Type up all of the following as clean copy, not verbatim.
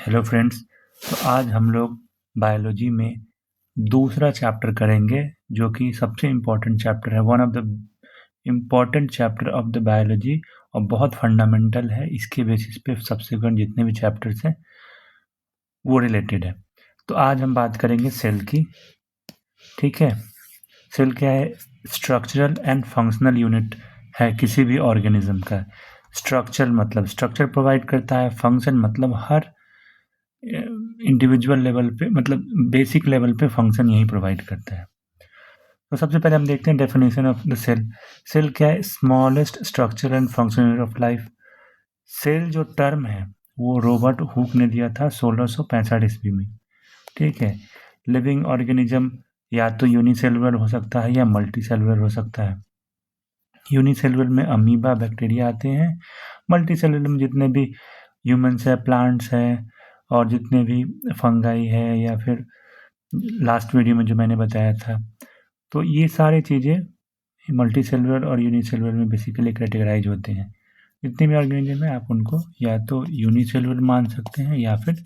Hello friends. तो आज हम लोग बायोलॉजी में दूसरा चैप्टर करेंगे जो कि सबसे इम्पोर्टेंट चैप्टर है, one of the important chapter of the biology और बहुत फंडामेंटल है। इसके बेसिस पे सब्सिक्वेंट जितने भी चैप्टर्स हैं वो रिलेटेड है। तो आज हम बात करेंगे सेल की। ठीक है, सेल क्या है? स्ट्रक्चरल एंड फंक्शनल यूनिट है किसी भी ऑर्गेनिज्म का। स्ट्रक्चर मतलब स्ट्रक्चर प्रोवाइड करता है, फंक्शन मतलब हर इंडिविजुअल लेवल पे, मतलब बेसिक लेवल पे फंक्शन यही प्रोवाइड करता है। तो सबसे पहले हम देखते हैं definition of the cell. Cell क्या है? Smallest structure and function unit of life. Cell जो टर्म है वो रॉबर्ट हुक ने दिया था 1665 ईस्वी में। ठीक है, लिविंग ऑर्गेनिज्म या तो यूनिसेलुलर हो सकता है या मल्टीसेलुलर हो सकता है। यूनिसेलुलर में अमीबा बैक्टीरिया आते हैं, मल्टीसेलुलर में जितने भी ह्यूमन्स है, प्लांट्स है और जितने भी फंगाई है, या फिर लास्ट वीडियो में जो मैंने बताया था। तो ये सारी चीज़ें मल्टी सेलुलर और यूनिसेलुलर में बेसिकली कैटेगराइज होते हैं। जितने भी ऑर्गेनिज्म है आप उनको या तो यूनिसेलुलर मान सकते हैं या फिर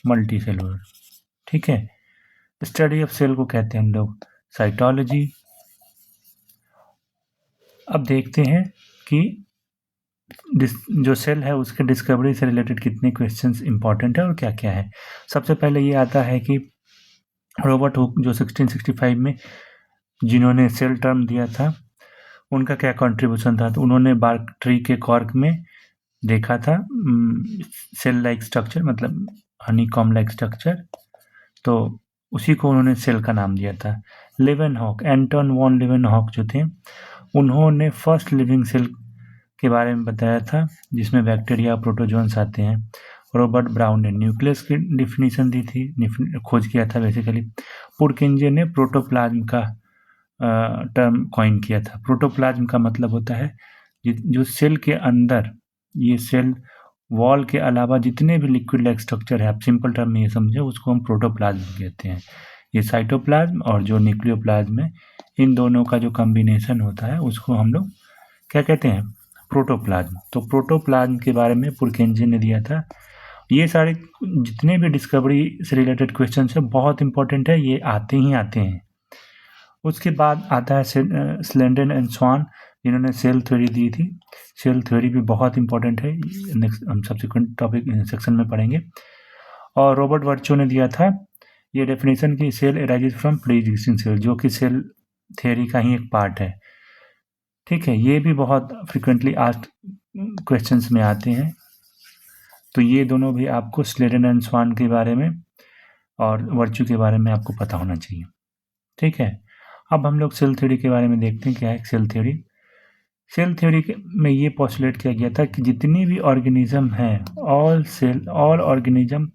मल्टी सेलुलर। ठीक है, स्टडी ऑफ सेल को कहते हैं हम लोग साइटोलॉजी। अब देखते हैं कि जो सेल है उसके डिस्कवरी से रिलेटेड कितने क्वेश्चंस इंपॉर्टेंट है और क्या क्या है। सबसे पहले ये आता है कि रॉबर्ट हुक जो 1665 में जिन्होंने सेल टर्म दिया था उनका क्या कंट्रीब्यूशन था। तो उन्होंने बार्क ट्री के कॉर्क में देखा था सेल लाइक स्ट्रक्चर, मतलब हनी कॉम लाइक स्ट्रक्चर, तो उसी को उन्होंने सेल का नाम दिया था। लेवेनहॉक, एंटन वॉन लेवेनहॉक जो थे, उन्होंने फर्स्ट लिविंग सेल के बारे में बताया था जिसमें बैक्टीरिया प्रोटोजोन्स आते हैं। रॉबर्ट ब्राउन ने न्यूक्लियस की डिफिनीशन दी थी, खोज किया था बेसिकली। पुरकिंजे ने प्रोटोप्लाज्म का टर्म कॉइन किया था। प्रोटोप्लाज्म का मतलब होता है जो सेल के अंदर, ये सेल वॉल के अलावा जितने भी लिक्विड लाइक स्ट्रक्चर है, आप सिंपल टर्म में ये समझे, उसको हम प्रोटोप्लाज्म कहते हैं। ये साइटोप्लाज्म और जो न्यूक्लियोप्लाज्म है, इन दोनों का जो कॉम्बिनेशन होता है उसको हम लोग क्या कहते हैं? प्रोटोप्लाज्म। तो प्रोटोप्लाज्म के बारे में पुरकेंजे ने दिया था। ये सारे जितने भी डिस्कवरी से रिलेटेड क्वेश्चन है बहुत इंपॉर्टेंट है, ये आते ही आते हैं। उसके बाद आता है स्लेंडन एंड स्वान, जिन्होंने सेल थ्योरी दी थी। सेल थ्योरी भी बहुत इंपॉर्टेंट है, नेक्स्ट हम सब्सिक्वेंट टॉपिक सेक्शन में पढ़ेंगे। और रॉबर्ट वर्चो ने दिया था ये डेफिनेशन कि cell arises from pre existing cell, जो कि सेल थ्योरी का ही एक पार्ट है। ठीक है, ये भी बहुत फ्रिक्वेंटली आस्क्ड क्वेश्चंस में आते हैं। तो ये दोनों भी आपको स्लेडन एंड स्वान के बारे में और वर्चू के बारे में आपको पता होना चाहिए। ठीक है, अब हम लोग सेल थ्योरी के बारे में देखते हैं क्या है सेल थ्योरी। सेल थ्योरी में ये पॉस्टुलेट किया गया था कि जितनी भी ऑर्गेनिज्म हैं, all organism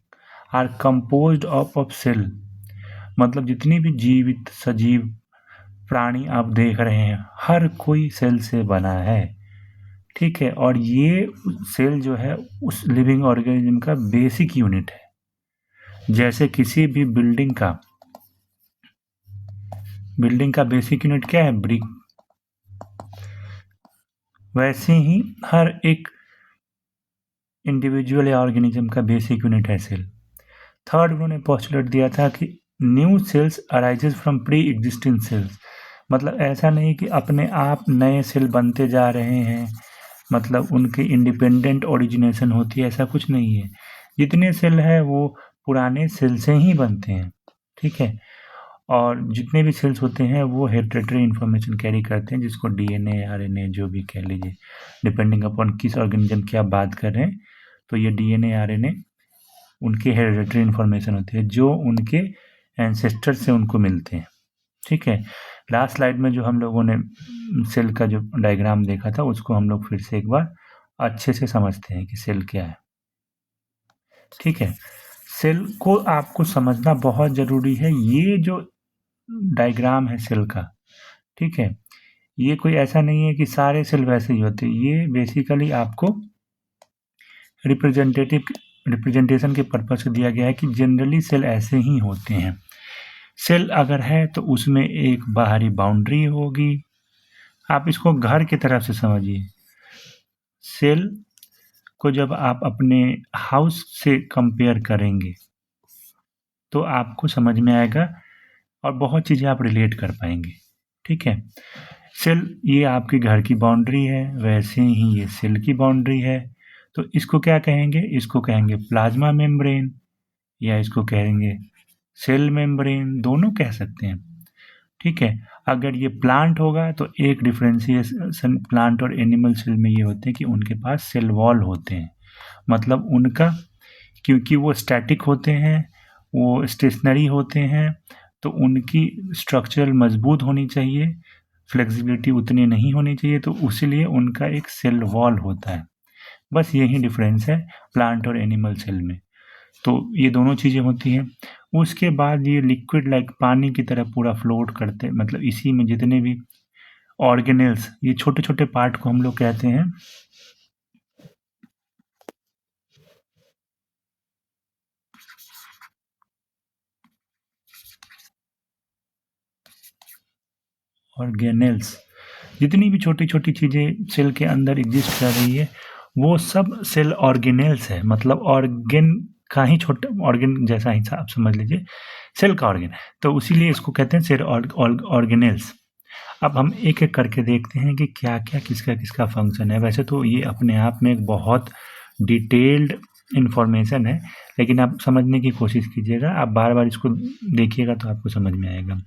are composed of cell. मतलब जितनी भी जीवित सजीव प्राणी आप देख रहे हैं हर कोई सेल से बना है। ठीक है, और ये सेल जो है उस लिविंग ऑर्गेनिज्म का बेसिक यूनिट है। जैसे किसी भी बिल्डिंग का बेसिक यूनिट क्या है? ब्रिक। वैसे ही हर एक इंडिविजुअल या ऑर्गेनिज्म का बेसिक यूनिट है सेल। थर्ड उन्होंने पोस्टुलेट दिया था कि new sales arises from pre existing cells. मतलब ऐसा नहीं कि अपने आप नए सेल बनते जा रहे हैं, मतलब उनकी इंडिपेंडेंट ओरिजिनेशन होती है, ऐसा कुछ नहीं है। जितने सेल है वो पुराने सेल से ही बनते हैं। ठीक है, और जितने भी सेल्स होते हैं वो हेरिडिटरी इन्फॉर्मेशन कैरी करते हैं, जिसको डीएनए आरएनए जो भी कह लीजिए, डिपेंडिंग अपॉन किस ऑर्गेनिज्म की आप बात कर रहे हैं। तो ये डीएनए आरएनए उनकी हेरिडिटरी इन्फॉर्मेशन होती है जो उनके एंसेस्टर से उनको मिलते हैं। ठीक है, लास्ट स्लाइड में जो हम लोगों ने सेल का जो डायग्राम देखा था उसको हम लोग फिर से एक बार अच्छे से समझते हैं कि सेल क्या है। ठीक है, सेल को आपको समझना बहुत ज़रूरी है। ये जो डायग्राम है सेल का, ठीक है, ये कोई ऐसा नहीं है कि सारे सेल वैसे ही होते हैं। ये बेसिकली आपको रिप्रेजेंटेशन के पर्पज से दिया गया है कि जनरली सेल ऐसे ही होते हैं। सेल अगर है तो उसमें एक बाहरी बाउंड्री होगी। आप इसको घर की तरफ से समझिए। सेल को जब आप अपने हाउस से कंपेयर करेंगे तो आपको समझ में आएगा और बहुत चीज़ें आप रिलेट कर पाएंगे। ठीक है, सेल ये आपके घर की बाउंड्री है, वैसे ही ये सेल की बाउंड्री है। तो इसको क्या कहेंगे? इसको कहेंगे प्लाज्मा मेम्ब्रेन, या इसको कहेंगे सेल मेम्ब्रेन, दोनों कह सकते हैं। ठीक है, अगर ये प्लांट होगा तो एक डिफ्रेंशिएशन प्लांट और एनिमल सेल में ये होते हैं कि उनके पास सेल वॉल होते हैं, मतलब उनका, क्योंकि वो स्टैटिक होते हैं, वो स्टेशनरी होते हैं, तो उनकी स्ट्रक्चरल मजबूत होनी चाहिए, फ्लेक्सिबिलिटी उतनी नहीं होनी चाहिए, तो उसीलिए उनका एक सेल वॉल होता है। बस यही डिफरेंस है प्लांट और एनिमल सेल में। तो ये दोनों चीज़ें होती हैं। उसके बाद ये लिक्विड लाइक पानी की तरह पूरा फ्लोट करते हैं, मतलब इसी में जितने भी ऑर्गेनेल्स, ये छोटे छोटे पार्ट को हम लोग कहते हैं ऑर्गेनेल्स। जितनी भी छोटी छोटी चीज़ें सेल के अंदर एग्जिस्ट कर रही है वो सब सेल ऑर्गेनेल्स है, मतलब ऑर्गेन का ही छोटा ऑर्गेन जैसा ही आप समझ लीजिए, सेल का ऑर्गेन। तो इसीलिए इसको कहते हैं सेल ऑर्गेनेल्स। अब हम एक एक करके देखते हैं कि क्या क्या किसका किसका फंक्शन है। वैसे तो ये अपने आप में एक बहुत डिटेल्ड इन्फॉर्मेशन है, लेकिन आप समझने की कोशिश कीजिएगा, आप बार बार इसको देखिएगा तो आपको समझ में आएगा।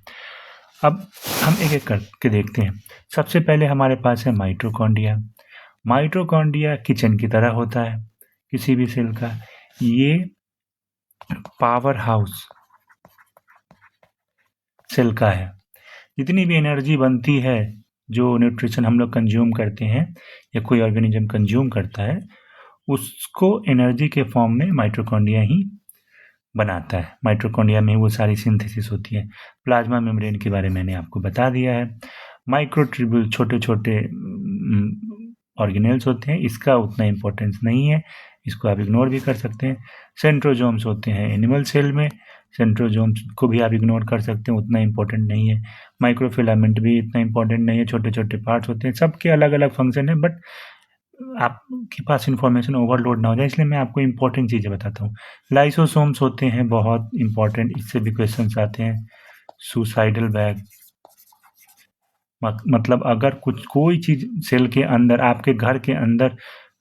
अब हम एक एक करके देखते हैं। सबसे पहले हमारे पास है माइटोकॉन्ड्रिया। माइटोकॉन्ड्रिया किचन की तरह होता है किसी भी सेल का। ये पावर हाउस सेल का है। जितनी भी एनर्जी बनती है, जो न्यूट्रिशन हम लोग कंज्यूम करते हैं या कोई ऑर्गेनिज्म कंज्यूम करता है, उसको एनर्जी के फॉर्म में माइटोकॉन्ड्रिया ही बनाता है। माइटोकॉन्ड्रिया में वो सारी सिंथेसिस होती है। प्लाज्मा मेम्ब्रेन के बारे में मैंने आपको बता दिया है। माइक्रोट्यूब्यूल छोटे छोटे ऑर्गेनेल्स होते हैं, इसका उतना इम्पोर्टेंस नहीं है, इसको आप इग्नोर भी कर सकते हैं। सेंट्रोजोम्स होते हैं एनिमल सेल में, सेंट्रोजोम्स को भी आप इग्नोर कर सकते हैं, उतना इम्पोर्टेंट नहीं है। माइक्रोफिलामेंट भी इतना इम्पोर्टेंट नहीं है, छोटे छोटे पार्ट्स होते हैं, सबके अलग अलग फंक्शन है, बट आपके पास इंफॉर्मेशन ओवरलोड ना हो जाए इसलिए मैं आपको इंपॉर्टेंट चीज़ें बताता हूँ। लाइसोसोम्स होते हैं बहुत इंपॉर्टेंट, इससे भी क्वेश्चंस आते हैं। सुसाइडल बैग, मतलब अगर कुछ कोई चीज़ सेल के अंदर, आपके घर के अंदर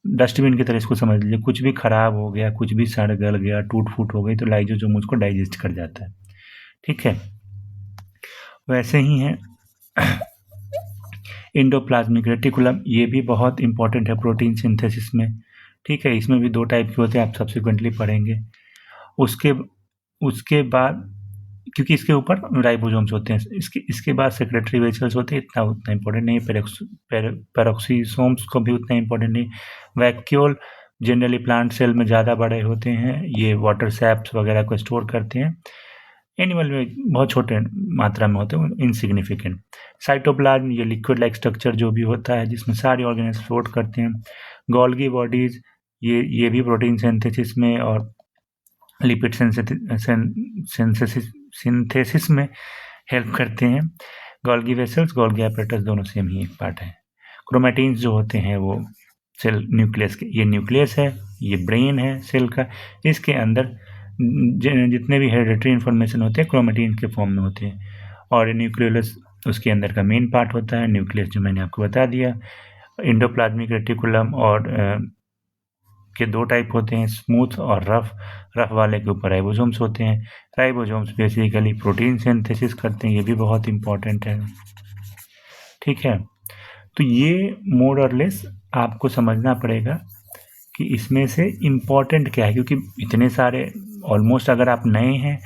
डस्टबिन की तरह इसको समझ लीजिए, कुछ भी खराब हो गया, कुछ भी सड़ गल गया, टूट फूट हो गई, तो लाइसोसोम उसको डाइजेस्ट कर जाता है। ठीक है, वैसे ही है एंडोप्लाज्मिक रेटिकुलम, ये भी बहुत इंपॉर्टेंट है प्रोटीन सिंथेसिस में। ठीक है, इसमें भी दो टाइप के होते हैं, आप सब्सिक्वेंटली पढ़ेंगे। उसके बाद, क्योंकि इसके ऊपर राइबोसोम्स होते हैं, इसके बाद सेक्रेटरी वेसल्स होते हैं, इतना उतना इंपॉर्टेंट नहीं है। पेरोक्सीसोम्स को भी उतना इंपॉर्टेंट नहीं। वैक्यूल जनरली प्लांट सेल में ज़्यादा बड़े होते हैं, ये वाटर सैप्स वगैरह को स्टोर करते हैं। एनिमल में बहुत छोटे मात्रा में होते हैं, इनसिग्निफिकेंट। साइटोप्लाज्म, ये लिक्विड लाइक स्ट्रक्चर जो भी होता है जिसमें सारे ऑर्गेनेल्स फ्लोट करते हैं। गोल्गी बॉडीज, ये भी प्रोटीन सिंथेसिस में और लिपिड सिंथेसिस में हेल्प करते हैं। गोल्गी वेसल्स, गोल्गी एपरेटस दोनों सेम ही एक पार्ट है। क्रोमेटिन्स जो होते हैं वो सेल न्यूक्लियस के, ये न्यूक्लियस है, ये ब्रेन है सेल का, इसके अंदर जितने भी हेरिडेटरी इन्फॉर्मेशन होते हैं क्रोमेटिन के फॉर्म में होते हैं। और न्यूक्लियस उसके अंदर का मेन पार्ट होता है, न्यूक्लियस जो मैंने आपको बता दिया। एंडोप्लाज्मिक रेटिकुलम और के दो टाइप होते हैं, स्मूथ और रफ। रफ वाले के ऊपर राइबोसोम्स होते हैं। राइबोसोम्स बेसिकली प्रोटीन सिंथेसिस करते हैं, ये भी बहुत इंपॉर्टेंट है। ठीक है, तो ये मोर और लेस आपको समझना पड़ेगा कि इसमें से इम्पॉर्टेंट क्या है, क्योंकि इतने सारे ऑलमोस्ट, अगर आप नए हैं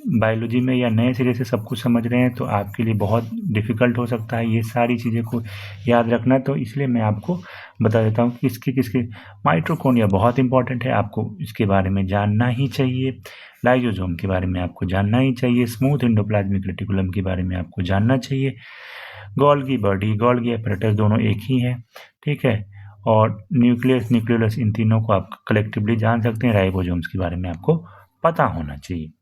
बायोलॉजी में या नए सिरे से सब कुछ समझ रहे हैं तो आपके लिए बहुत डिफ़िकल्ट हो सकता है ये सारी चीज़ें को याद रखना। तो इसलिए मैं आपको बता देता हूँ कि किसके माइटोकॉन्ड्रिया बहुत इंपॉर्टेंट है, आपको इसके बारे में जानना ही चाहिए। लाइसोसोम के बारे में आपको जानना ही चाहिए। स्मूथ एंडोप्लाज्मिक रेटिकुलम के बारे में आपको जानना चाहिए। गोल्गी बॉडी, गोल्गी एपरेटस दोनों एक ही हैं। ठीक है, और न्यूक्लियस, न्यूक्लियोलस, इन तीनों को आप कलेक्टिवली जान सकते हैं। राइबोसोम्स के बारे में आपको पता होना चाहिए।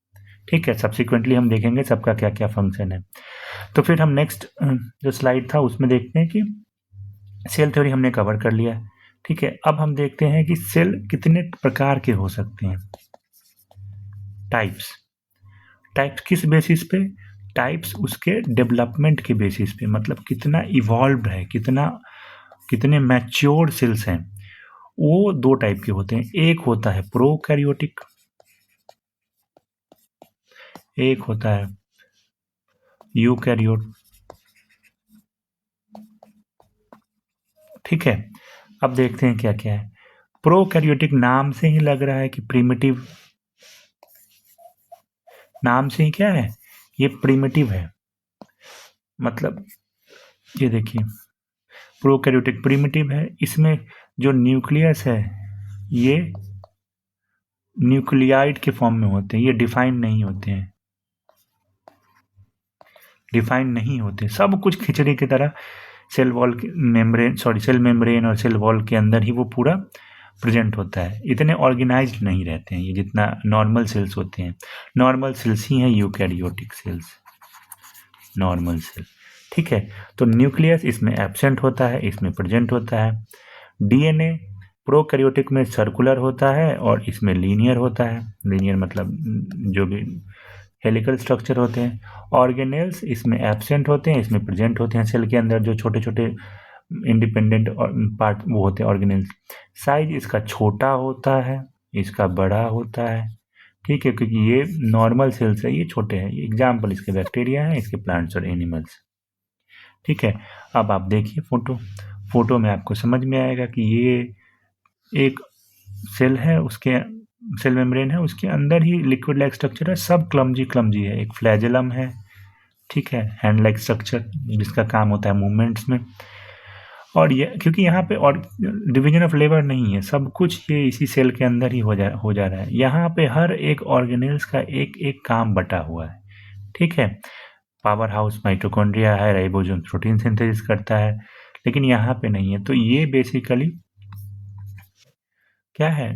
ठीक है, सब्सिक्वेंटली हम देखेंगे सबका क्या क्या फंक्शन है। तो फिर हम नेक्स्ट जो स्लाइड था उसमें देखते हैं कि सेल थ्योरी हमने कवर कर लिया। ठीक है, अब हम देखते हैं कि सेल कितने प्रकार के हो सकते हैं। टाइप्स किस बेसिस पे? टाइप्स उसके डेवलपमेंट के बेसिस पे, मतलब कितना इवॉल्व है, कितने मैच्योर सेल्स हैं। वो दो टाइप के होते हैं, एक होता है प्रोकैरियोटिक, एक होता है यूकैरियोट। ठीक है, अब देखते हैं क्या क्या है। प्रोकैरियोटिक नाम से ही लग रहा है कि प्रिमिटिव, नाम से ही क्या है, ये प्रिमिटिव है। मतलब ये देखिए, प्रोकैरियोटिक प्रिमिटिव है, इसमें जो न्यूक्लियस है ये न्यूक्लियाइड के फॉर्म में होते हैं, ये डिफाइन नहीं होते हैं, सब कुछ खिचड़ी की तरह cell wall membrane, cell membrane और सेल वॉल के अंदर ही वो पूरा प्रेजेंट होता है। इतने ऑर्गेनाइज्ड नहीं रहते हैं ये जितना नॉर्मल सेल्स होते हैं। नॉर्मल सेल्स ही हैं यूकैरियोटिक सेल्स, नॉर्मल सेल। ठीक है, तो न्यूक्लियस इसमें एब्सेंट होता है, इसमें प्रेजेंट होता है। डीएनए प्रोकैरियोटिक में सर्कुलर होता है और इसमें लीनियर होता है। लीनियर मतलब जो भी हेलिकल स्ट्रक्चर होते हैं। ऑर्गेनेल्स इसमें एब्सेंट होते हैं, इसमें प्रेजेंट होते हैं। सेल के अंदर जो छोटे छोटे इंडिपेंडेंट पार्ट वो होते हैं ऑर्गेनेल्स। साइज इसका छोटा होता है, इसका बड़ा होता है। ठीक है, क्योंकि ये नॉर्मल सेल्स है, ये छोटे हैं। एग्जाम्पल इसके बैक्टीरिया हैं, इसके प्लांट्स और एनिमल्स। ठीक है, अब आप देखिए फोटो में आपको समझ में आएगा कि ये एक सेल है, उसके सेल मेम्ब्रेन है, उसके अंदर ही लिक्विड लाइक स्ट्रक्चर है, सब क्लमजी है। एक फ्लैजेलम है, ठीक है, हैंड लाइक स्ट्रक्चर जिसका काम होता है मूवमेंट्स में। और ये क्योंकि यहाँ पे और डिवीजन ऑफ लेबर नहीं है, सब कुछ ये इसी सेल के अंदर ही हो जा रहा है। यहाँ पे हर एक ऑर्गेनेल्स का एक एक काम बटा हुआ है। ठीक है, पावर हाउस माइटोकॉन्ड्रिया है, राइबोसोम प्रोटीन सिंथेसिस करता है, लेकिन यहाँ पे नहीं है। तो ये बेसिकली क्या है,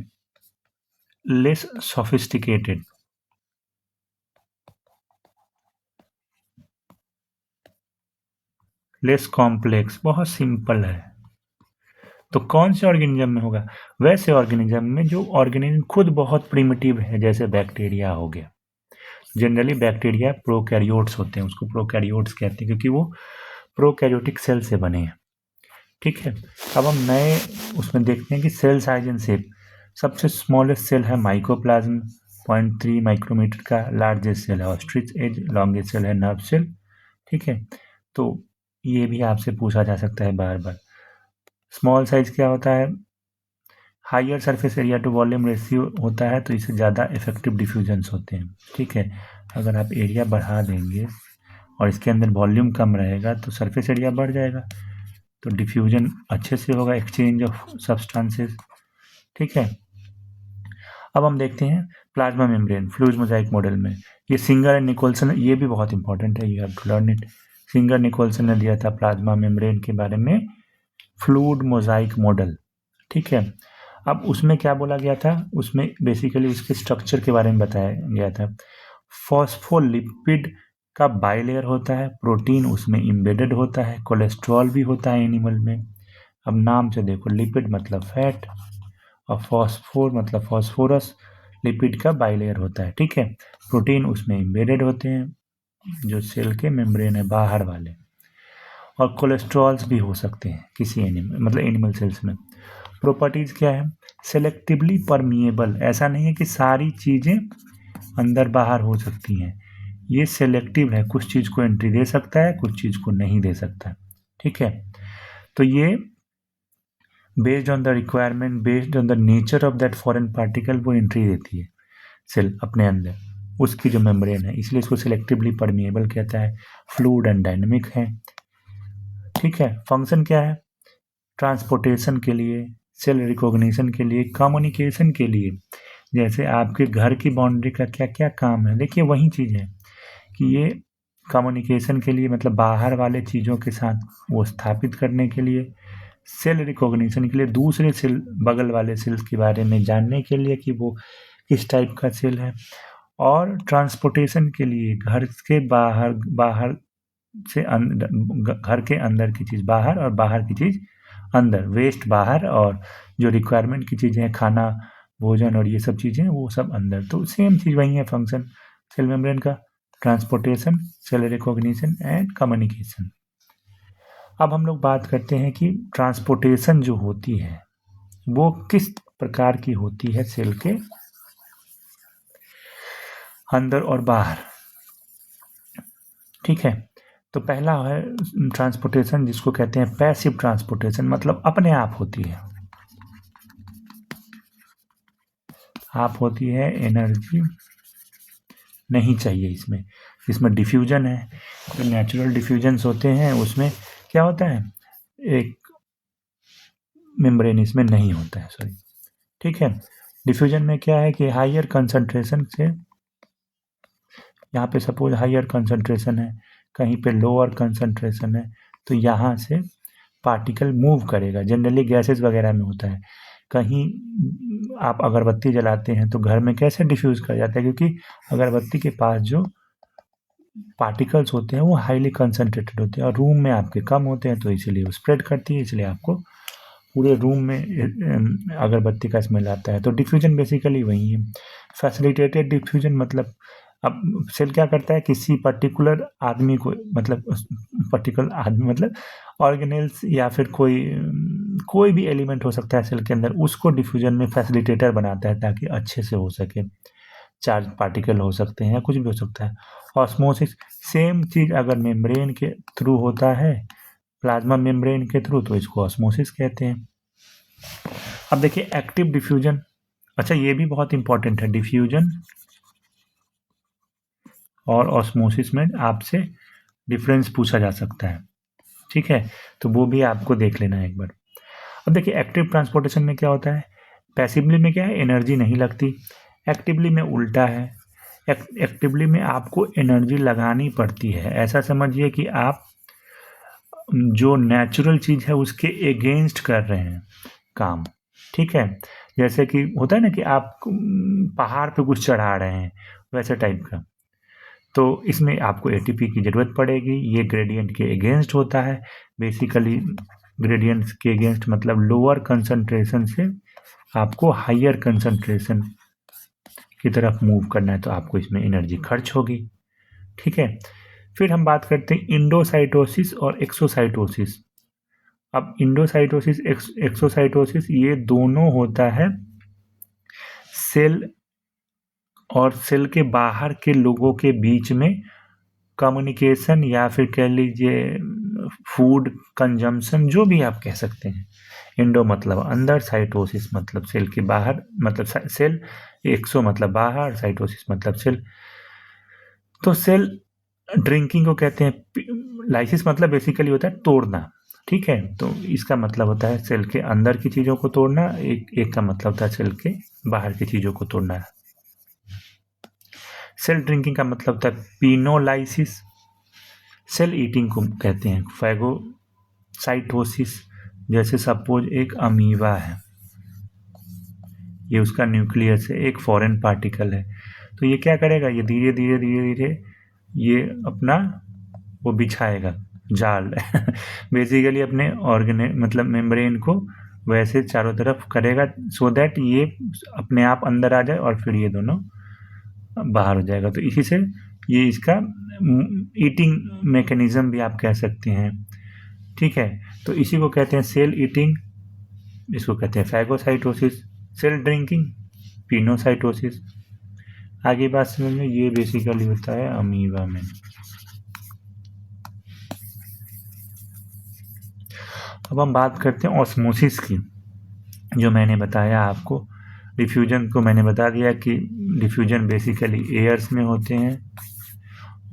लेस सोफिस्टिकेटेड, लेस कॉम्प्लेक्स, बहुत सिंपल है। तो कौन से ऑर्गेनिज्म में होगा? वैसे ऑर्गेनिज्म में जो ऑर्गेनिज्म खुद बहुत प्रिमिटिव है, जैसे बैक्टीरिया हो गया। जनरली बैक्टीरिया प्रोकैरियोट्स होते हैं, उसको प्रोकैरियोट्स कहते हैं क्योंकि वो प्रोकैरियोटिक सेल से बने हैं। ठीक है, अब हम नए उसमें देखते हैं कि सेल साइज एंड शेप। सबसे स्मॉलेस्ट सेल है माइकोप्लाज्म, 0.3 माइक्रोमीटर का। लार्जेस्ट सेल है ऑस्ट्रिच एज, लॉन्गेस्ट सेल है नर्व सेल। ठीक है, तो ये भी आपसे पूछा जा सकता है बार बार। स्मॉल साइज क्या होता है? Higher surface area to volume ratio होता है, तो इससे ज़्यादा इफेक्टिव डिफ्यूजन्स होते हैं। ठीक है, अगर आप एरिया बढ़ा देंगे और इसके अंदर वॉल्यूम कम रहेगा तो सरफेस एरिया बढ़ जाएगा, तो डिफ्यूजन अच्छे से होगा, एक्सचेंज ऑफ सब्सटेंसेस। ठीक है, अब हम देखते हैं plasma membrane fluid Mosaic model में। ये सिंगर एंड निकोलसन, ये भी बहुत इंपॉर्टेंट है, you have to learn it. Singer Nicolson ने दिया था प्लाज्मा मेम्ब्रेन के बारे में फ्लूइड मोजाइक मॉडल। ठीक है, अब उसमें क्या बोला गया था? उसमें बेसिकली उसके स्ट्रक्चर के बारे में बताया गया था। फॉस्फोलिपिड का बाइलेयर होता है, प्रोटीन उसमें इम्बेडेड होता है, कोलेस्ट्रॉल भी होता है एनिमल में। अब नाम से देखो, लिपिड मतलब फैट और फॉस्फोर मतलब फॉस्फोरस, लिपिड का बाइलेयर होता है। ठीक है, प्रोटीन उसमें इम्बेडेड होते हैं जो सेल के मेम्ब्रेन है बाहर वाले, और कोलेस्ट्रॉल्स भी हो सकते हैं किसी एनिमल मतलब एनिमल सेल्स में। प्रॉपर्टीज क्या है? सेलेक्टिवली परमिएबल, ऐसा नहीं है कि सारी चीज़ें अंदर बाहर हो सकती हैं, ये सेलेक्टिव है, कुछ चीज़ को एंट्री दे सकता है, कुछ चीज़ को नहीं दे सकता। ठीक है, तो ये based on the requirement, based on the nature of that foreign particle वो एंट्री देती है सेल अपने अंदर, उसकी जो मेम्ब्रेन है, इसलिए इसको सेलेक्टिवली परमिएबल कहता है। फ्लूइड एंड डायनेमिक है। ठीक है, फंक्शन क्या है? ट्रांसपोर्टेशन के लिए, सेल रिकॉग्निशन के लिए, कम्युनिकेशन के लिए। जैसे आपके घर की बाउंड्री का क्या क्या काम है, देखिए वही चीज़ है कि ये कम्युनिकेशन के लिए, मतलब बाहर वाले चीज़ों के साथ वो स्थापित करने के लिए, सेल रिकॉग्निशन के लिए, दूसरे सेल बगल वाले सेल्स के बारे में जानने के लिए कि वो किस टाइप का सेल है, और ट्रांसपोर्टेशन के लिए घर के बाहर से घर के अंदर की चीज़ बाहर और बाहर की चीज़ अंदर, वेस्ट बाहर, और जो रिक्वायरमेंट की चीज़ें हैं, खाना, भोजन और ये सब चीज़ें, वो सब अंदर। तो सेम चीज़ वही है फंक्शन सेल मेम्ब्रेन का, transportation, cell recognition and communication. अब हम लोग बात करते हैं कि ट्रांसपोर्टेशन जो होती है वो किस प्रकार की होती है सेल के अंदर और बाहर। ठीक है, तो पहला है ट्रांसपोर्टेशन जिसको कहते हैं पैसिव ट्रांसपोर्टेशन, मतलब अपने आप होती है, आप होती है, एनर्जी नहीं चाहिए इसमें। इसमें डिफ्यूजन है, तो नेचुरल डिफ्यूजन्स होते हैं, उसमें क्या होता है, एक मेम्ब्रेन इसमें नहीं होता है, सॉरी। ठीक है, डिफ्यूजन में क्या है कि हायर कंसंट्रेशन से, यहाँ पे सपोज हायर कंसंट्रेशन है, कहीं पे लोअर कंसंट्रेशन है, तो यहाँ से पार्टिकल मूव करेगा। जनरली गैसेस वगैरह में होता है। कहीं आप अगरबत्ती जलाते हैं तो घर में कैसे डिफ्यूज़ कर जाता है, क्योंकि अगरबत्ती के पास जो पार्टिकल्स होते हैं वो हाईली कंसंट्रेटेड होते हैं और रूम में आपके कम होते हैं, तो इसीलिए वो स्प्रेड करती है, इसलिए आपको पूरे रूम में अगरबत्ती का स्मेल आता है। तो डिफ्यूजन बेसिकली वही है। फैसिलिटेटेड डिफ्यूजन मतलब अब सेल क्या करता है, किसी पर्टिकुलर आदमी को, मतलब पर्टिकुलर आदमी मतलब ऑर्गेनेल्स या फिर कोई भी एलिमेंट हो सकता है सेल के अंदर, उसको डिफ्यूजन में फैसिलिटेटर बनाता है ताकि अच्छे से हो सके। चार्ज पार्टिकल हो सकते हैं या कुछ भी हो सकता है। ऑस्मोसिस, सेम चीज़ अगर मेम्ब्रेन के थ्रू होता है, प्लाज्मा मेम्ब्रेन के थ्रू, तो इसको ऑस्मोसिस कहते हैं। अब देखिए एक्टिव डिफ्यूजन, अच्छा ये भी बहुत इंपॉर्टेंट है, डिफ्यूजन और ऑस्मोसिस में आपसे डिफरेंस पूछा जा सकता है। ठीक है, तो वो भी आपको देख लेना है एक बार। अब देखिए एक्टिव ट्रांसपोर्टेशन में क्या होता है, पैसिवली में क्या है, एनर्जी नहीं लगती, एक्टिवली में उल्टा है। एक्टिवली में आपको एनर्जी लगानी पड़ती है। ऐसा समझिए कि आप जो नेचुरल चीज़ है उसके अगेंस्ट कर रहे हैं काम। ठीक है, जैसे कि होता है ना कि आप पहाड़ पे कुछ चढ़ा रहे हैं, वैसे टाइप का। तो इसमें आपको एटीपी की ज़रूरत पड़ेगी, ये ग्रेडियंट के अगेंस्ट होता है। बेसिकली ग्रेडियंट्स के अगेंस्ट मतलब लोअर कंसंट्रेशन से आपको हायर कंसंट्रेशन की तरफ मूव करना है, तो आपको इसमें एनर्जी खर्च होगी। ठीक है, फिर हम बात करते हैं इंडोसाइटोसिस और एक्सोसाइटोसिस। अब इंडोसाइटोसिस, एक्सोसाइटोसिस, ये दोनों होता है सेल और सेल के बाहर के लोगों के बीच में कम्युनिकेशन, या फिर कह लीजिए फूड कंजम्पशन, जो भी आप कह सकते हैं। इंडो मतलब अंदर, साइटोसिस मतलब सेल के बाहर, मतलब सेल, एक्सो मतलब बाहर, साइटोसिस मतलब सेल। तो सेल ड्रिंकिंग को कहते हैं, लाइसिस मतलब बेसिकली होता है तोड़ना। ठीक है, तो इसका मतलब होता है सेल के अंदर की चीज़ों को तोड़ना, एक का मतलब होता है सेल के बाहर की चीज़ों को तोड़ना। सेल ड्रिंकिंग का मतलब होता है पिनोलाइसिस। सेल ईटिंग को कहते हैं फैगोसाइटोसिस। जैसे सपोज एक अमीबा है, ये उसका न्यूक्लियस है, एक फॉरेन पार्टिकल है, तो ये क्या करेगा, ये धीरे धीरे धीरे धीरे ये अपना वो बिछाएगा जाल बेसिकली अपने ऑर्गेने मतलब मेम्ब्रेन को वैसे चारों तरफ करेगा, सो दैट ये अपने आप अंदर आ जाए और फिर ये दोनों बाहर हो जाएगा। तो इसी से ये इसका ईटिंग मैकेनिज्म भी आप कह सकते हैं। ठीक है, तो इसी को कहते हैं सेल ईटिंग, इसको कहते हैं फैगोसाइटोसिस। Cell drinking, pinocytosis. आगे बात समझ में, ये बेसिकली होता है अमीबा में। अब हम बात करते हैं ऑस्मोसिस की, जो मैंने बताया आपको। डिफ्यूजन को मैंने बता दिया कि डिफ्यूजन बेसिकली एयर्स में होते हैं,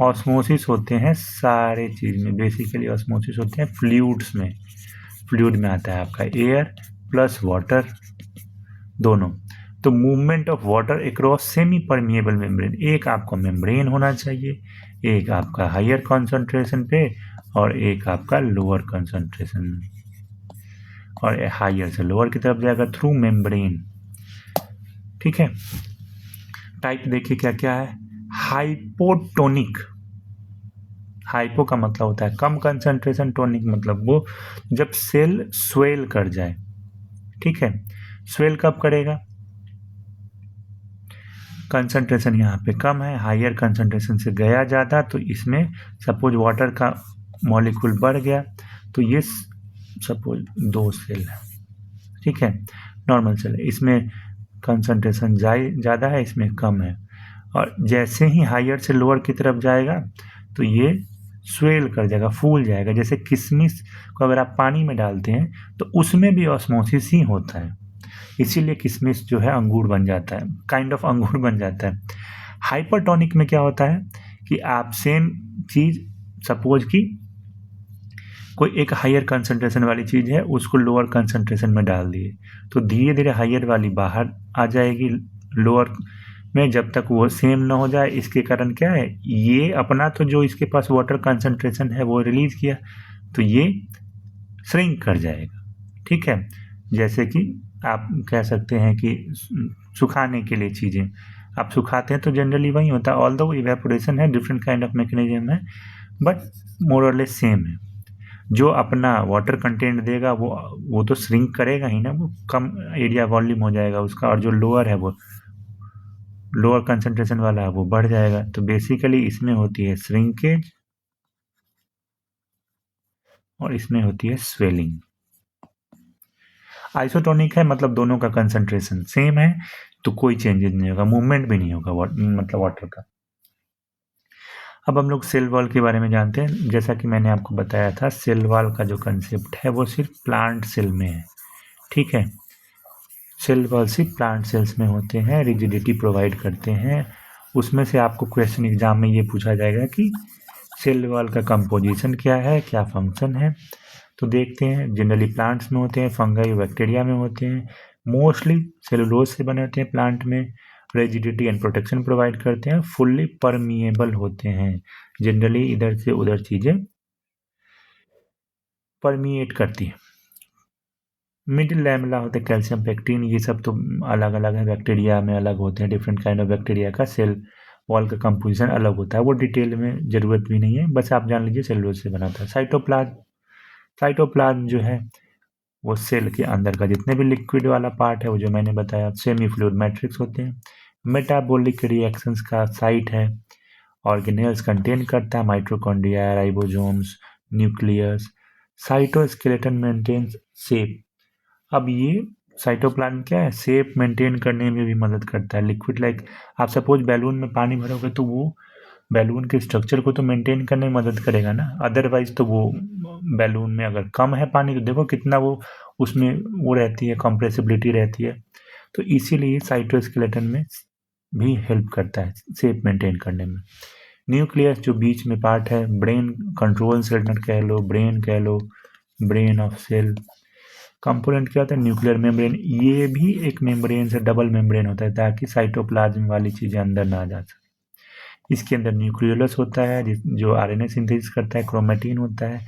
ऑस्मोसिस होते हैं सारे चीज़ में। बेसिकली ऑस्मोसिस होते हैं फ्लूइड्स में। फ्लूइड में आता है आपका एयर प्लस वाटर दोनों। तो movement of water across semi permeable membrane, एक आपको मेम्ब्रेन होना चाहिए, एक आपका हायर कंसंट्रेशन पे और एक आपका लोअर कंसंट्रेशन, और हायर से लोअर की तरफ जाएगा थ्रू मेम्ब्रेन। ठीक है, टाइप देखिए क्या क्या है। हाइपोटोनिक हाइपो का मतलब होता है कम कंसंट्रेशन, टोनिक मतलब वो जब सेल स्वेल कर जाए, ठीक है। स्वेल कब करेगा, कंसंट्रेशन यहाँ पे कम है, हायर कंसंट्रेशन से गया ज़्यादा, तो इसमें सपोज वाटर का मॉलिक्यूल बढ़ गया, तो ये सपोज 2 सेल है, ठीक है, नॉर्मल सेल है, इसमें कंसंट्रेशन ज़्यादा है, इसमें कम है, और जैसे ही हायर से लोअर की तरफ जाएगा तो ये स्वेल कर जाएगा, फूल जाएगा। जैसे किशमिश को अगर आप पानी में डालते हैं तो उसमें भी ऑस्मोसिस ही होता है, इसीलिए किशमिश जो है अंगूर बन जाता है, काइंड ऑफ अंगूर बन जाता है। हाइपरटोनिक में क्या होता है कि आप सेम चीज़ सपोज कि कोई एक हायर कंसंट्रेशन वाली चीज़ है, उसको लोअर कंसंट्रेशन में डाल दिए, तो धीरे धीरे हायर वाली बाहर आ जाएगी लोअर में, जब तक वो सेम ना हो जाए। इसके कारण क्या है, ये अपना तो जो इसके पास वाटर कंसंट्रेशन है वो रिलीज किया, तो ये श्रिंक कर जाएगा, ठीक है। जैसे कि आप कह सकते हैं कि सुखाने के लिए चीज़ें आप सुखाते हैं तो जनरली वही होता है, ऑल्दो इवेपोरेशन है, डिफरेंट काइंड ऑफ मैकेनिज्म है, बट मोर और लेस सेम है। जो अपना वाटर कंटेंट देगा वो तो श्रिंक करेगा ही ना, वो कम एरिया वॉल्यूम हो जाएगा उसका, और जो लोअर है वो लोअर कंसंट्रेशन वाला है वो बढ़ जाएगा। तो बेसिकली इसमें होती है श्रिंकेज और इसमें होती है स्वेलिंग। आइसोटोनिक है मतलब दोनों का कंसंट्रेशन सेम है, तो कोई चेंजेस नहीं होगा, मूवमेंट भी नहीं होगा मतलब वाटर का। अब हम लोग सेल वॉल के बारे में जानते हैं। जैसा कि मैंने आपको बताया था, सेल वॉल का जो कंसेप्ट है वो सिर्फ प्लांट सेल में है, ठीक है। सेल वॉल सिर्फ प्लांट सेल्स में होते हैं, रिजिडिटी प्रोवाइड करते हैं। उसमें से आपको क्वेश्चन एग्जाम में ये पूछा जाएगा कि सेल वॉल का कंपोजिशन क्या है, क्या फंक्शन है। तो देखते हैं, जनरली प्लांट्स में होते हैं, फंगाई बैक्टीरिया में होते हैं, मोस्टली सेलुलोज से बने होते हैं प्लांट में, रिजिडिटी एंड प्रोटेक्शन प्रोवाइड करते हैं, फुल्ली परमिएबल होते हैं, जनरली इधर से उधर चीज़ें परमिएट करती हैं। मिडिल लैमेला होते हैं, कैल्शियम पेक्टिन, ये सब तो अलग अलग है, बैक्टीरिया में अलग होते हैं, डिफरेंट काइंड ऑफ बैक्टीरिया का सेल वॉल का कंपोजिशन अलग होता है, वो डिटेल में ज़रूरत भी नहीं है, बस आप जान लीजिए सेलुलोज से बना था। साइटोप्लाज्म जो है वो सेल के अंदर का जितने भी लिक्विड वाला पार्ट है, वो जो मैंने बताया सेमी फ्लूइड मैट्रिक्स होते हैं। मेटाबॉलिक रिएक्शंस का साइट है, ऑर्गेनेल्स कंटेन करता है, mitochondria, ribosomes, nucleus. Cytoskeleton maintains shape. अब ये साइटोप्लाज्म क्या है, शेप मेंटेन करने में भी मदद करता है। लिक्विड लाइक आप सपोज बैलून में पानी भरोगे तो वो बैलून के स्ट्रक्चर को तो मेंटेन करने में मदद करेगा ना, अदरवाइज तो वो बैलून में अगर कम है पानी तो देखो कितना वो उसमें वो रहती है, कंप्रेसिबिलिटी रहती है। तो इसीलिए साइटोस्केलेटन में भी हेल्प करता है शेप मेंटेन करने में। न्यूक्लियस जो बीच में पार्ट है, ब्रेन कंट्रोल सेंटर कह लो, ब्रेन कह लो, ब्रेन ऑफ सेल। कंपोनेंट क्या होता है, न्यूक्लियर मेम्ब्रेन, ये भी एक मेम्ब्रेन से डबल मेम्ब्रेन होता है ताकि साइटोप्लाज्म वाली चीज़ें अंदर ना जा सके। इसके अंदर न्यूक्लियोलस होता है जो आरएनए सिंथेसिस करता है, क्रोमेटिन होता है।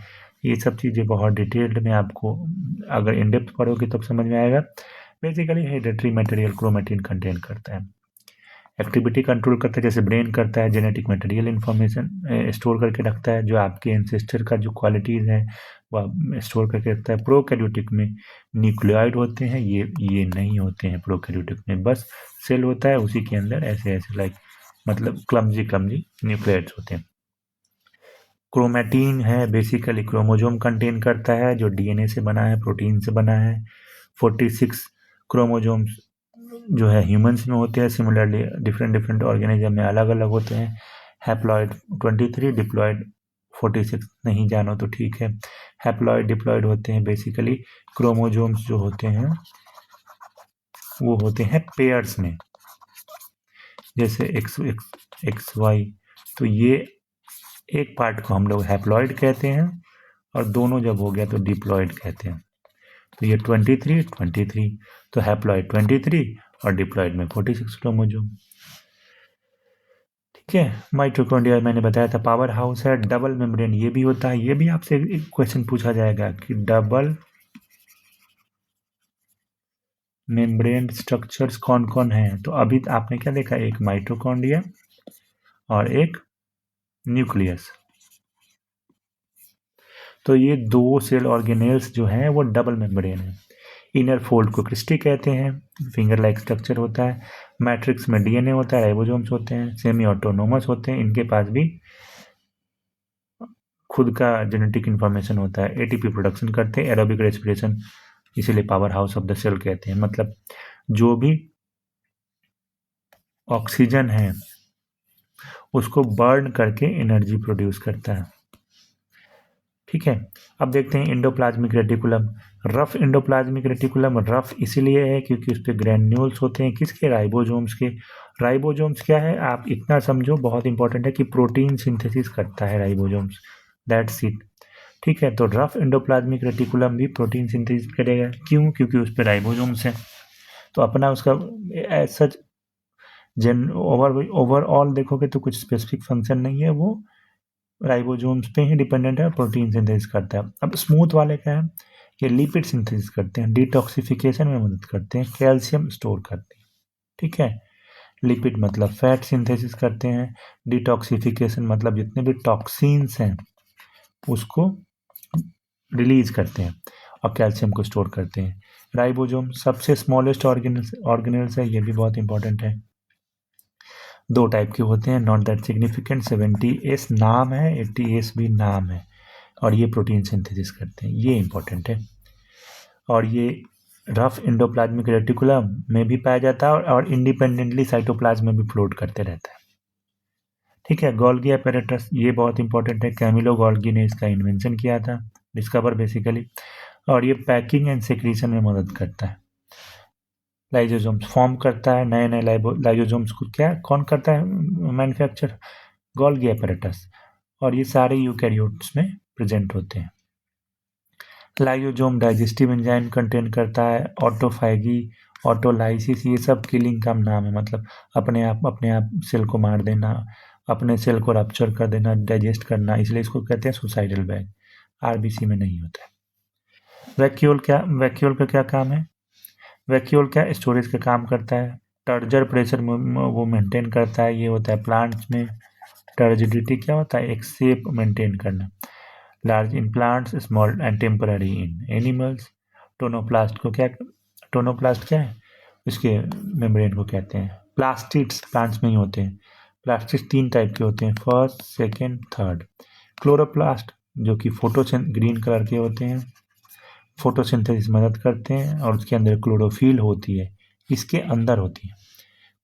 ये सब चीज़ें बहुत डिटेल्ड में आपको अगर इन डेप्थ पढ़ोगे तब समझ में आएगा। Basically hereditary material chromatin contain करता है। एक्टिविटी कंट्रोल करता है, जैसे ब्रेन करता है, जेनेटिक मटेरियल इन्फॉर्मेशन स्टोर करके रखता है, जो आपके एंसेस्टर का जो क्वालिटीज़ है वह स्टोर करके रखता है। प्रोकैरियोटिक में न्यूक्लियोइड होते हैं, ये नहीं होते हैं प्रोकैरियोटिक में, बस सेल होता है उसी के अंदर ऐसे ऐसे लाइक मतलब क्लमजी न्यूक्लियोइड्स होते हैं। क्रोमेटिन है बेसिकली क्रोमोजोम कंटेन करता है, जो डीएनए से बना है, प्रोटीन से बना है। 46 क्रोमोजोम्स जो है ह्यूमंस में होते हैं, सिमिलरली डिफरेंट ऑर्गेनिज्म में अलग अलग होते हैं। हैप्लॉइड 23, डिप्लॉइड 46, नहीं जानो तो ठीक है। हैप्लॉइड डिप्लॉइड होते हैं, बेसिकली क्रोमोजोम्स जो होते हैं वो होते हैं पेयर्स में, जैसे एक्स वाई। तो ये एक पार्ट को हम लोग हैप्लॉइड कहते हैं, और दोनों जब हो गया तो डिप्लॉइड कहते हैं। तो ये 23 तो हैप्लॉइड 23 और डिप्लॉइड में 46 क्रोमोजोम, ठीक है। माइटोकॉन्ड्रिया मैंने बताया था पावर हाउस है। डबल मेम्ब्रेन ये भी होता है, ये भी आपसे एक क्वेश्चन पूछा जाएगा कि डबल मेम्ब्रेन स्ट्रक्चर्स कौन कौन हैं। तो अभी आपने क्या देखा, एक माइटोकॉन्ड्रिया और एक न्यूक्लियस, तो ये 2 सेल ऑर्गेनेल्स जो हैं वो डबल मेम्ब्रेन है। इनर फोल्ड को क्रिस्टी कहते हैं, फिंगर लाइक स्ट्रक्चर होता है। मैट्रिक्स में डीएनए होता है, राइबोसोम्स होते हैं, सेमी ऑटोनोमस होते हैं, इनके पास भी खुद का जेनेटिक इन्फॉर्मेशन होता है। एटीपी प्रोडक्शन करते हैं, एरोबिक रेस्पिरेशन, इसीलिए power house of the cell कहते हैं। मतलब जो भी ऑक्सीजन है उसको बर्न करके एनर्जी प्रोड्यूस करता है। ठीक है, अब देखते हैं endoplasmic reticulum. Rough endoplasmic reticulum rough इसीलिए है क्योंकि उस पर ग्रैन्यूल्स होते हैं, किसके? राइबोसोम्स के। राइबोसोम्स क्या है, आप इतना समझो, बहुत इंपॉर्टेंट है कि प्रोटीन सिंथेसिस करता है राइबोसोम्स, दैट्स इट। ठीक है, तो रफ एंडोप्लाज्मिक रेटिकुलम भी प्रोटीन सिंथेसिस करेगा। क्यों? क्योंकि उस पर राइबोसोम्स हैं। तो अपना उसका एज सच ओवरऑल देखोगे तो कुछ स्पेसिफिक फंक्शन नहीं है, वो राइबोसोम्स पे ही डिपेंडेंट है, प्रोटीन सिंथेसिस करता है। अब स्मूथ वाले क्या है, ये लिपिड सिंथेसिस करते हैं, डिटॉक्सिफिकेशन में मदद करते हैं, कैल्शियम स्टोर करते हैं। ठीक है, लिपिड मतलब फैट सिंथेसिस करते हैं, डिटॉक्सिफिकेशन मतलब जितने भी टॉक्सिन्स हैं उसको रिलीज करते हैं, और कैल्शियम को स्टोर करते हैं। राइबोसोम सबसे स्मॉलेस्ट ऑर्गेनेल्स है, ये भी बहुत इंपॉर्टेंट है। 2 टाइप के होते हैं, नॉट दैट सिग्निफिकेंट। 70S नाम है, 80S भी नाम है, और ये प्रोटीन सिंथेसिस करते हैं, ये इंपॉर्टेंट है। और ये रफ एंडोप्लाज्मिक रेटिकुलम में भी पाया जाता है और इंडिपेंडेंटली साइटोप्लाज्म में भी फ्लोट करते रहता है। ठीक है, गोल्गी apparatus, ये बहुत इंपॉर्टेंट है। कैमिलो गोल्गी ने इसका इन्वेंशन किया था, डिस्कवर बेसिकली, और ये पैकिंग एंड सेक्रीशन में मदद करता है। लाइजोसोम्स फॉर्म करता है, नए नए लाइजोसोम्स को क्या कौन करता है मैन्युफैक्चर? गोल्गी apparatus, और ये सारे यूकैरियोट्स में प्रेजेंट होते हैं। लाइसोसोम डाइजेस्टिव एंजाइम कंटेन करता है, ऑटोफैगी, ऑटोलाइसिस, ये सब किलिंग का नाम है, मतलब अपने आप सेल को मार देना, अपने सेल को रप्चर कर देना, डाइजेस्ट करना, इसलिए इसको कहते हैं सुसाइडल बैग। आरबीसी में नहीं होता है। वैक्यूल का क्या काम है? वैक्यूल क्या स्टोरेज का काम करता है, टर्जर प्रेशर वो मेंटेन करता है, ये होता है प्लांट्स में। टर्जिडिटी क्या होता है? एक शेप मेंटेन करना। Large in plants, small and temporary in animals. Tonoplast क्या है? इसके मेम्ब्रेन को कहते हैं। प्लास्टिड्स प्लांट्स में ही होते हैं। प्लास्टिड्स 3 टाइप के होते हैं, फर्स्ट, सेकेंड, थर्ड। क्लोरोप्लास्ट जो कि ग्रीन कलर के होते हैं, फोटोसिंथेसिस मदद करते हैं, और उसके अंदर क्लोरोफिल होती है, इसके अंदर होती है।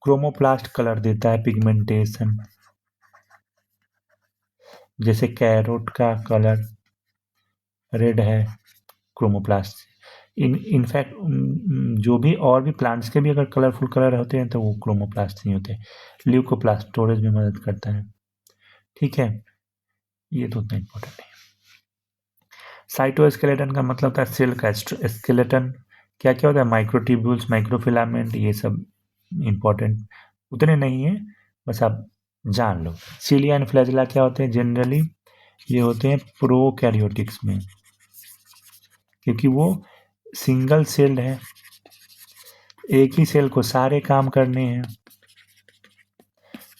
क्रोमोप्लास्ट कलर देता है, पिगमेंटेशन, जैसे कैरोट का कलर रेड है क्रोमोप्लास्ट। इनफैक्ट जो भी और भी प्लांट्स के भी अगर कलरफुल कलर होते हैं तो वो क्रोमोप्लास्ट नहीं होते। ल्यूकोप्लास्ट स्टोरेज में मदद करता है। ठीक है, ये तो उतना इंपॉर्टेंट नहीं है। साइटोस्केलेटन का मतलब होता है सेल का स्केलेटन। क्या क्या होता है? माइक्रोट्यूब्यूल्स, माइक्रोफिलामेंट, ये सब इंपॉर्टेंट उतने नहीं है, बस आप जान लो। सीलिया एंड फ्लैजेला क्या होते हैं? जनरली ये होते हैं प्रोकैरियोटिक्स में, क्योंकि वो सिंगल सेल्ड है, एक ही सेल को सारे काम करने हैं,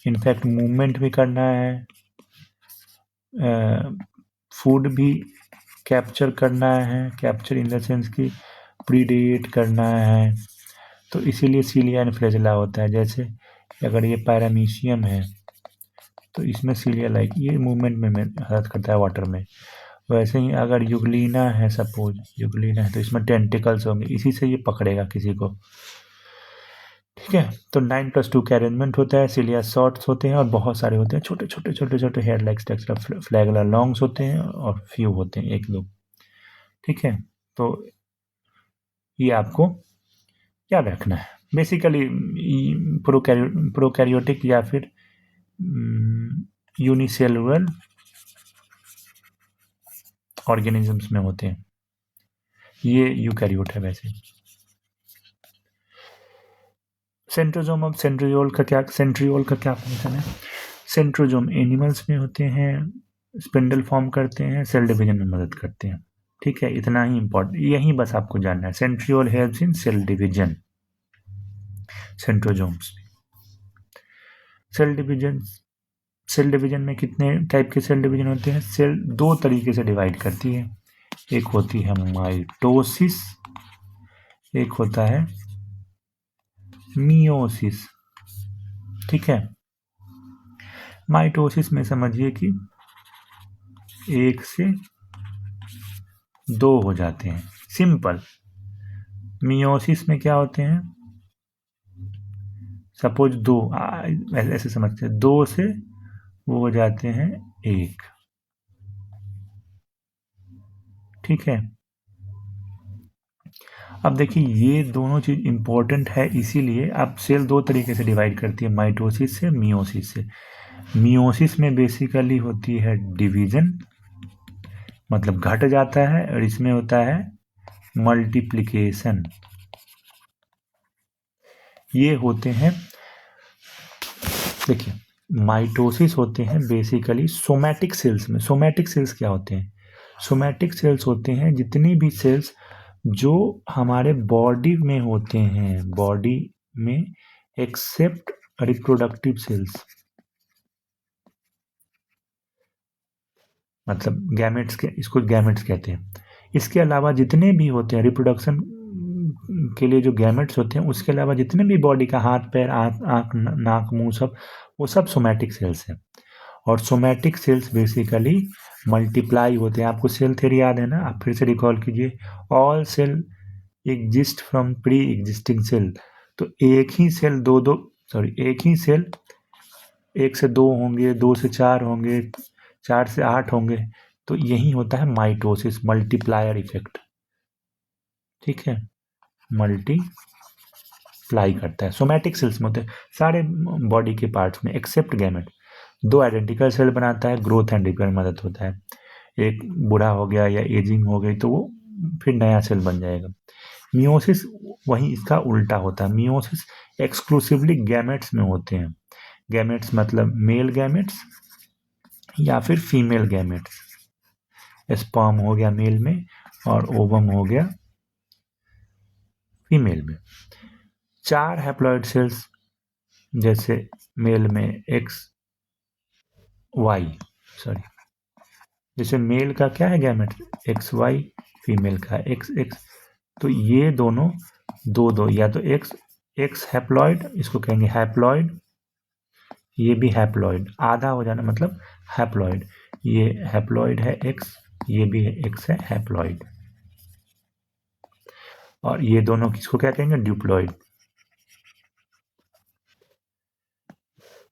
इनफैक्ट मूवमेंट भी करना है, फूड भी कैप्चर करना है, कैप्चर इन द सेंस की प्रीडेट करना है, तो इसीलिए सीलिया एंड फ्लैजेला होता है। जैसे अगर ये पैरामीशियम है तो इसमें सीलिया लाइक ये मूवमेंट में मदद करता है वाटर में। वैसे ही अगर युगलीना है, सपोज युगलीना है, तो इसमें टेंटिकल्स होंगे, इसी से ये पकड़ेगा किसी को। ठीक है, तो 9+2 का अरेंजमेंट होता है। सीलिया शॉर्ट्स होते हैं और बहुत सारे होते हैं, छोटे छोटे छोटे छोटे हेयर लाइक स्ट्रक्चर। फ्लैगुला लॉन्ग्स होते हैं और फ्यू होते हैं, 1-2। ठीक है, तो ये आपको याद रखना है। बेसिकली प्रोकैरियोटिक या फिर यूनिसेलुलर ऑर्गेनिजम्स में होते हैं, ये यूकैरियोट है वैसे। सेंट्रोजोम ऑफ सेंट्रियोल का क्या फंक्शन है? सेंट्रोजोम एनिमल्स में होते हैं, स्पिंडल फॉर्म करते हैं, सेल डिवीजन में मदद करते हैं। ठीक है, इतना ही इंपॉर्टेंट, यही बस आपको जानना है। Centriole helps in cell division, centrosomes. Cell division cell division में कितने टाइप के सेल डिवीजन होते हैं? सेल दो तरीके से डिवाइड करती है, एक होती है माइटोसिस, एक होता है मियोसिस। ठीक है, माइटोसिस में समझिए कि 1 से 2 हो जाते हैं, सिंपल। मियोसिस में क्या होते हैं? सपोज 2, ऐसे समझते हैं, 2 से वो हो जाते हैं 1। ठीक है, अब देखिए ये दोनों चीज इंपॉर्टेंट है, इसीलिए अब सेल दो तरीके से डिवाइड करती है, माइटोसिस से, मियोसिस से। मियोसिस में बेसिकली होती है डिवीजन, मतलब घट जाता है, और इसमें होता है मल्टीप्लिकेशन। ये होते हैं, देखिए माइटोसिस होते हैं बेसिकली सोमैटिक सेल्स में। सोमैटिक सेल्स क्या होते हैं? सोमैटिक सेल्स होते हैं जितनी भी सेल्स जो हमारे बॉडी में होते हैं, बॉडी में, एक्सेप्ट रिप्रोडक्टिव सेल्स, मतलब गैमेट्स के, इसको गैमेट्स कहते हैं। इसके अलावा जितने भी होते हैं रिप्रोडक्शन के लिए जो गैमेट्स होते हैं, उसके अलावा जितने भी बॉडी का हाथ पैर आँख नाक मुंह सब, वो सब सोमैटिक सेल्स हैं। और सोमैटिक सेल्स बेसिकली मल्टीप्लाई होते हैं। आपको सेल थ्योरी याद है ना? आप फिर से रिकॉल कीजिए, all cell exist from pre existing cell. तो एक ही सेल एक ही सेल 1 से 2 होंगे, 2 से 4 होंगे, 4 से 8 होंगे। तो यही होता है माइटोसिस, मल्टीप्लायर इफेक्ट। ठीक है, मल्टीप्लाई करता है, सोमैटिक सेल्स में होते हैं सारे बॉडी के पार्ट्स में एक्सेप्ट गैमेट। 2 आइडेंटिकल सेल बनाता है, ग्रोथ एंड रिपेयर में मदद होता है। एक बूढ़ा हो गया या एजिंग हो गई तो वो फिर नया सेल बन जाएगा। मियोसिस वहीं इसका उल्टा होता है। मियोसिस एक्सक्लूसिवली गैमेट्स में होते हैं। गैमेट्स मतलब मेल गैमेट्स या फिर फीमेल गैमेट्स। स्पर्म हो गया मेल में और ओवम हो गया फीमेल में। 4 हैप्लॉइड सेल्स, जैसे मेल में जैसे मेल का क्या है गैमेट? XY, फीमेल का XX। तो ये दोनों दो या तो एक्स हैप्लॉइड, इसको कहेंगे हैप्लॉइड, ये भी हैप्लॉइड, आधा हो जाना मतलब हैप्लॉइड। ये हैप्लॉइड है X, ये भी X है, हैप्लॉइड। और ये दोनों किसको क्या कहेंगे? ड्यूप्लॉइड।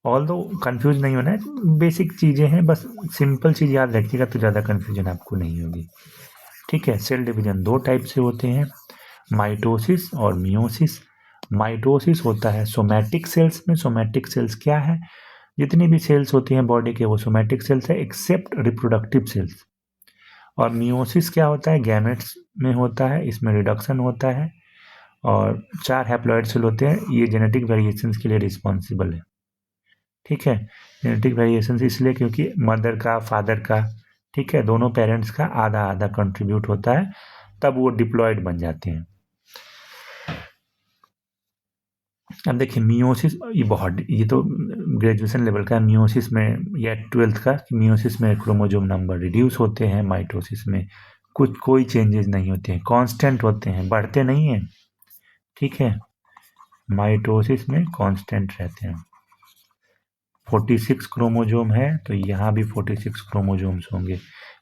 ऑल दो कंफ्यूज नहीं होना है, बेसिक चीज़ें हैं, बस सिंपल चीज़ याद रखिएगा तो ज़्यादा कंफ्यूजन आपको नहीं होगी। ठीक है, सेल डिवीजन 2 टाइप से होते हैं, माइटोसिस और मियोसिस। माइटोसिस होता है सोमैटिक सेल्स में। सोमैटिक सेल्स क्या है? जितनी भी सेल्स होती हैं बॉडी के वो सोमैटिक सेल्स है एक्सेप्ट रिप्रोडक्टिव सेल्स। और मियोसिस क्या होता है? गैमेट्स में होता है, इसमें रिडक्शन होता है, और 4 हैप्लॉइड सेल होते हैं। ये जेनेटिक वेरिएशंस के लिए रिस्पॉन्सिबल है। ठीक है, जेनेटिक वेरिएशंस इसलिए क्योंकि मदर का, फादर का, ठीक है, दोनों पेरेंट्स का आधा आधा कंट्रीब्यूट होता है, तब वो डिप्लॉयड बन जाते हैं। अब देखिए मियोसिस, ये तो ग्रेजुएशन लेवल का। मियोसिस में या 12th का, मियोसिस में क्रोमोजोम नंबर रिड्यूस होते हैं, माइटोसिस में कोई चेंजेस नहीं होते हैं, कांस्टेंट होते हैं, बढ़ते नहीं हैं। ठीक है, माइटोसिस में कांस्टेंट रहते हैं। 46 क्रोमोजोम है तो यहाँ भी 46 क्रोमोजोम्स होंगे।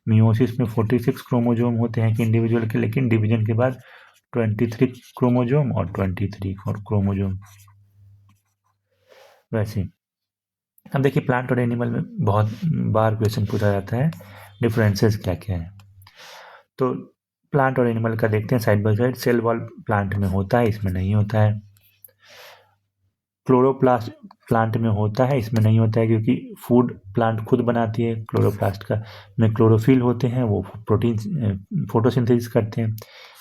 मियोसिस में 46 क्रोमोजोम होते हैं कि इंडिविजुअल के, लेकिन डिवीजन के बाद 23 क्रोमोजोम और 23 क्रोमोजोम। वैसे अब देखिए प्लांट और एनिमल में बहुत बार क्वेश्चन पूछा जाता है, डिफरेंसेस क्या क्या है। तो प्लांट और एनिमल का देखते हैं side by side. Cell wall plant में होता है, इसमें नहीं होता है। क्लोरोप्लास्ट प्लांट में होता है, इसमें नहीं होता है क्योंकि फूड प्लांट खुद बनाती है। क्लोरोप्लास्ट का में क्लोरोफिल होते हैं, वो प्रोटीन फोटोसिंथेसिस करते हैं।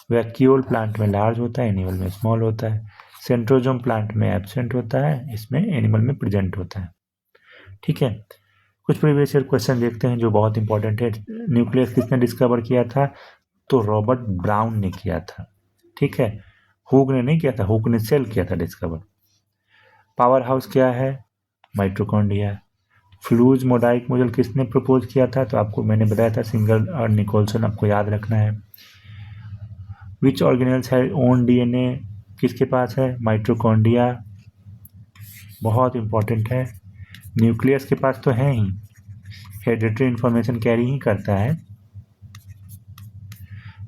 वैक्यूल प्लांट में लार्ज होता है, एनिमल में स्मॉल होता है। सेंट्रोजोम प्लांट में एब्सेंट होता है, इसमें एनिमल में प्रेजेंट होता है। ठीक है, कुछ प्रीवियस ईयर क्वेश्चन देखते हैं जो बहुत इंपॉर्टेंट है। न्यूक्लियस किसने डिस्कवर किया था? तो रॉबर्ट ब्राउन ने किया था। ठीक है, हुक ने नहीं किया था, हुक ने सेल किया था डिस्कवर। पावर हाउस क्या है? माइटोकॉन्ड्रिया। फ्लूज मोडाइक मॉडल किसने प्रपोज किया था? तो आपको मैंने बताया था सिंगल और निकोलसन, आपको याद रखना है। विच ऑर्गेनेल्स है ओन डीएनए, किसके पास है? माइटोकॉन्ड्रिया, बहुत इंपॉर्टेंट है। न्यूक्लियस के पास तो है ही, हेरिडिटरी इंफॉर्मेशन कैरी ही करता है,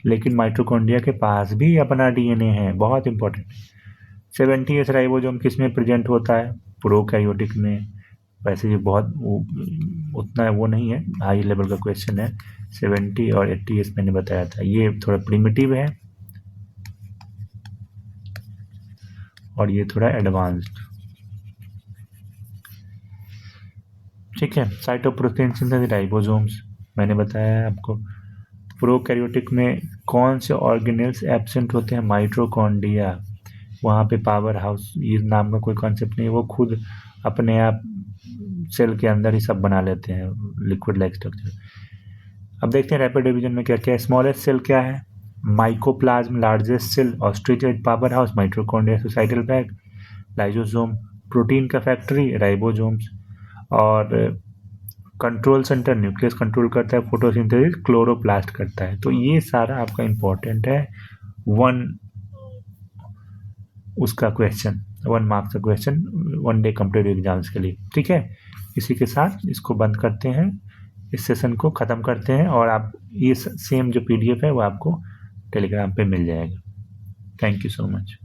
लेकिन माइटोकॉन्ड्रिया के पास भी अपना डीएनए है, बहुत इंपॉर्टेंट। 70S राइबोसोम किस में प्रेजेंट होता है? प्रोकैरियोटिक में। वैसे ये बहुत उतना वो नहीं है, हाई लेवल का क्वेश्चन है। 70 और 80S मैंने बताया था, ये थोड़ा प्रिमिटिव है और ये थोड़ा एडवांस्ड। ठीक है, साइटोप्रोटीन सिंथेसिस राइबोसोम्स मैंने बताया है आपको। प्रोकैरियोटिक में कौन से ऑर्गेनेल्स एब्सेंट होते हैं? माइटोकॉन्ड्रिया, वहाँ पे पावर हाउस ये नाम का कोई कॉन्सेप्ट नहीं है, वो खुद अपने आप सेल के अंदर ही सब बना लेते हैं, लिक्विड लाइक स्ट्रक्चर। अब देखते हैं रैपिड डिवीजन में क्या क्या है। स्मॉलेस्ट सेल क्या है? Mycoplasma. Largest cell ostrich power house, mitochondria, suicidal bag, lysosome. Protein का फैक्ट्री, राइबोसोम्स। और कंट्रोल सेंटर, न्यूक्लियस कंट्रोल करता है, फोटोसिंथेसिस क्लोरोप्लास्ट करता है। तो ये सारा आपका इंपॉर्टेंट है, उसका क्वेश्चन, 1 मार्क्स का क्वेश्चन 1 डे कम्पिटिटिव एग्जाम्स के लिए। ठीक है, इसी के साथ इसको बंद करते हैं, इस सेशन को ख़त्म करते हैं, और आप ये सेम जो PDF है वो आपको टेलीग्राम पे मिल जाएगा। Thank you so much.